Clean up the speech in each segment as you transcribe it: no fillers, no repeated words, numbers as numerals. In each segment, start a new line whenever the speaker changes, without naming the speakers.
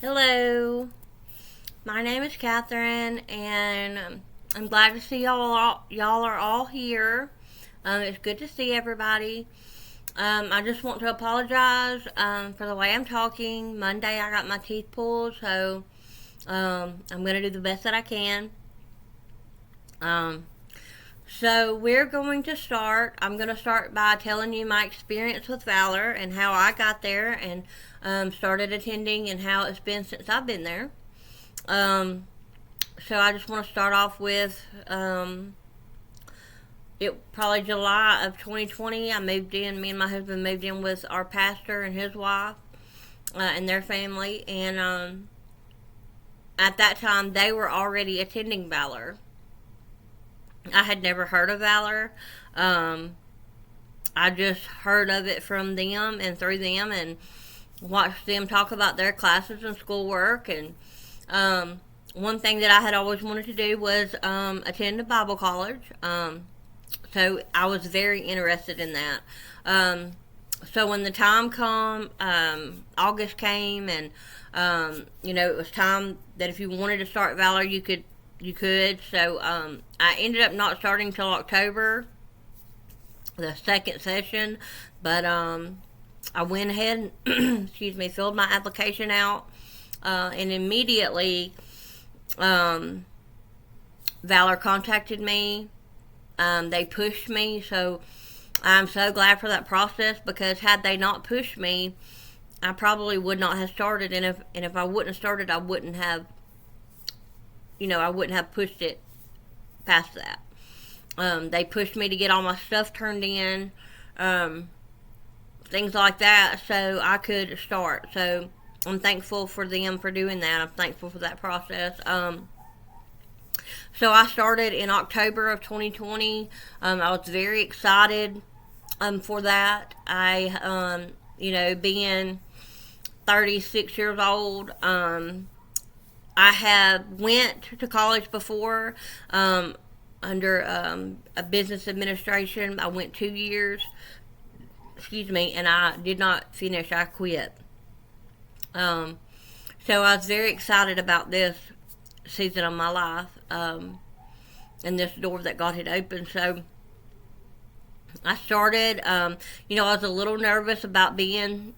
Hello, my name is Catherine, and I'm glad to see y'all are all here. It's good to see everybody. I just want to apologize for the way I'm talking. Monday, I got my teeth pulled, so I'm gonna do the best that I can. Um, so we're going to start. I'm going to start by telling you my experience with Valor and how I got there and started attending and how it's been since I've been there. Um, so I just want to start off with it probably July of 2020. I moved in. Me and my husband moved in with our pastor and his wife and their family. And at that time, they were already attending Valor. I had never heard of Valor. Um, I just heard of it from them and through them and watched them talk about their classes and schoolwork. And one thing that I had always wanted to do was attend a Bible college. So I was very interested in that. Um, so when the time come, August came, and it was time that if you wanted to start Valor, you could. So I ended up not starting till October, the second session, but I went ahead and excuse me, filled my application out, and immediately um, Valor contacted me. They pushed me, so I'm so glad for that process because had they not pushed me, I probably would not have started. And if I wouldn't have started, I wouldn't have pushed it past that. They pushed me to get all my stuff turned in, um, things like that, so I could start. So I'm thankful for them for doing that. I'm thankful for that process. So I started in October of 2020. I was very excited for that. Being 36 years old, I have went to college before under a business administration. I went 2 years, excuse me, and I did not finish. I quit. Um, so I was very excited about this season of my life and this door that God had opened. So I started. I was a little nervous about being,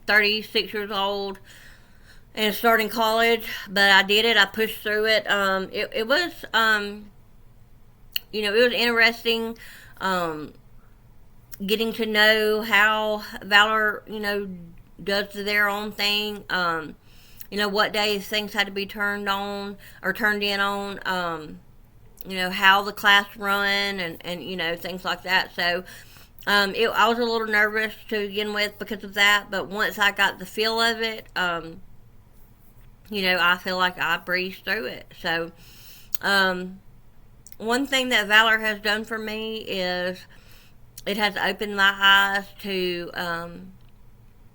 36 years old and starting college, but I did it. I pushed through it. It was, it was interesting um, getting to know how Valor, does their own thing. What days things had to be turned on or turned in on. How the class run and things like that. So I was a little nervous to begin with because of that, but once I got the feel of it, I feel like I breezed through it. So um, one thing that Valor has done for me is it has opened my eyes to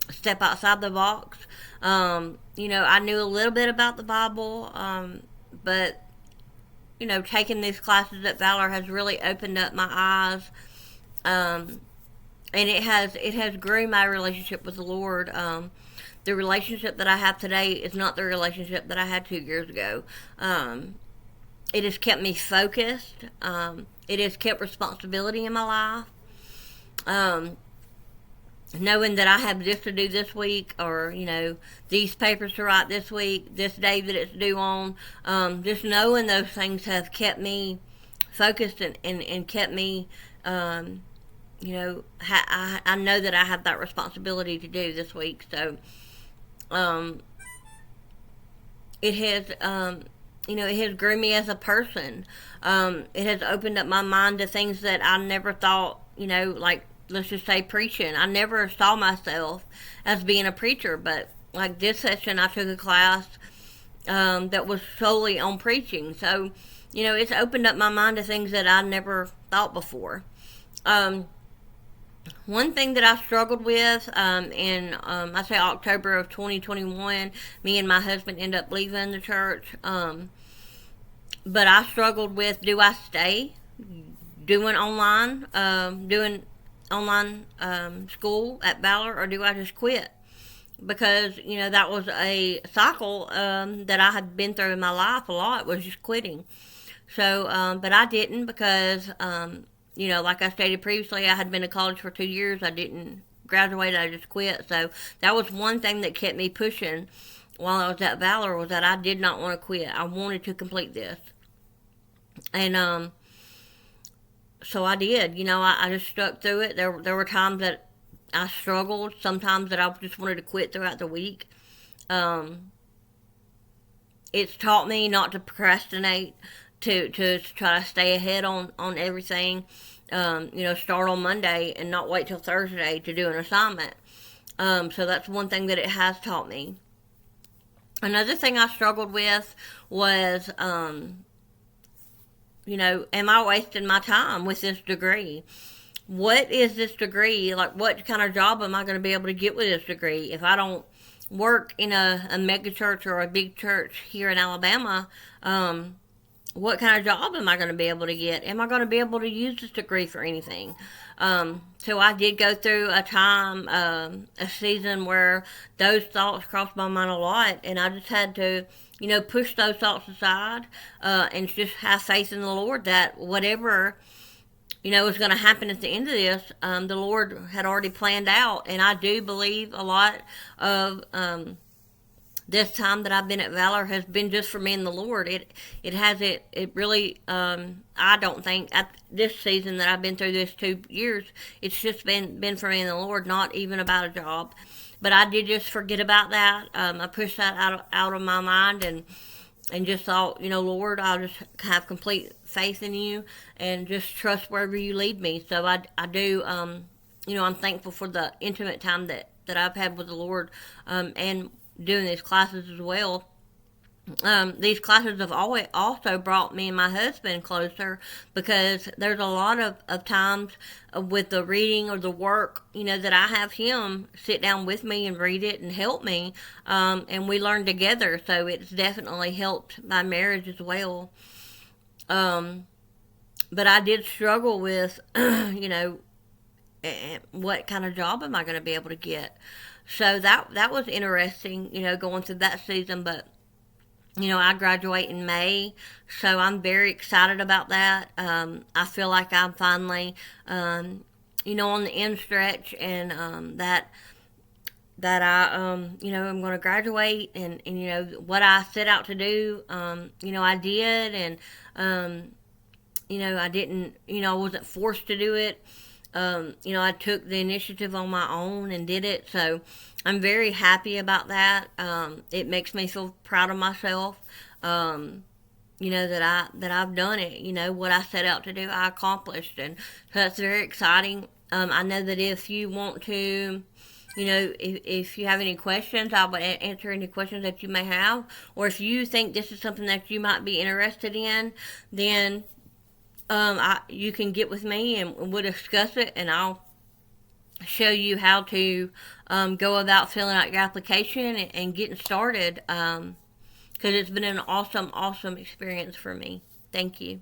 step outside the box. I knew a little bit about the Bible, but taking these classes at Valor has really opened up my eyes, um, and it has grew my relationship with the Lord. The relationship that I have today is not the relationship that I had 2 years ago. It has kept me focused. It has kept responsibility in my life. Um, Knowing that I have this to do this week, or these papers to write this week, this day that it's due on, just knowing those things have kept me focused and kept me, I know that I have that responsibility to do this week. So um, it has, it has grew me as a person. It has opened up my mind to things that I never thought, like let's just say preaching. I never saw myself as being a preacher, but like this session, I took a class that was solely on preaching. So, it's opened up my mind to things that I never thought before. Um, One thing that I struggled with in, I say October of 2021, me and my husband ended up leaving the church. But I struggled with, do I stay doing online school at Valor, or do I just quit? because that was a cycle that I had been through in my life a lot, was just quitting. So, but I didn't because like I stated previously, I had been to college for 2 years. I didn't graduate. I just quit. So that was one thing that kept me pushing while I was at Valor, was that I did not want to quit. I wanted to complete this, and so I did. I just stuck through it. There were times that I struggled. Sometimes that I just wanted to quit throughout the week. Um, it's taught me not to procrastinate, to try to stay ahead on everything. Start on Monday and not wait till Thursday to do an assignment. So that's one thing that it has taught me. Another thing I struggled with was, am I wasting my time with this degree? What is this degree? Like, what kind of job am I going to be able to get with this degree if I don't work in a mega church or a big church here in Alabama? What kind of job am I going to be able to get? Am I going to be able to use this degree for anything? So I did go through a time, a season where those thoughts crossed my mind a lot, and I just had to, push those thoughts aside, and just have faith in the Lord that whatever, was going to happen at the end of this, the Lord had already planned out, and I do believe a lot of, this time that I've been at Valor has been just for me and the Lord. It really, I don't think at this season that I've been through this 2 years, it's just been for me and the Lord, not even about a job. But I did just forget about that. I pushed that out of my mind, and just thought, Lord, I'll just have complete faith in you and just trust wherever you lead me. So I do, I'm thankful for the intimate time that I've had with the Lord, and doing these classes as well. These classes have always also brought me and my husband closer, because there's a lot of times with the reading or the work, that I have him sit down with me and read it and help me, and we learn together. So it's definitely helped my marriage as well. But I did struggle with, what kind of job am I going to be able to get? So that was interesting, going through that season. But I graduate in May, so I'm very excited about that. I feel like I'm finally, on the end stretch, and that I, I'm going to graduate, and what I set out to do, I did, and I didn't, I wasn't forced to do it. I took the initiative on my own and did it. So I'm very happy about that. It makes me feel proud of myself. That I've done it. What I set out to do, I accomplished, and so that's very exciting. I know that if you want to, if you have any questions, I will answer any questions that you may have, or if you think this is something that you might be interested in, then you can get with me and we'll discuss it, and I'll show you how to go about filling out your application and getting started, because it's been an awesome experience for me. Thank you.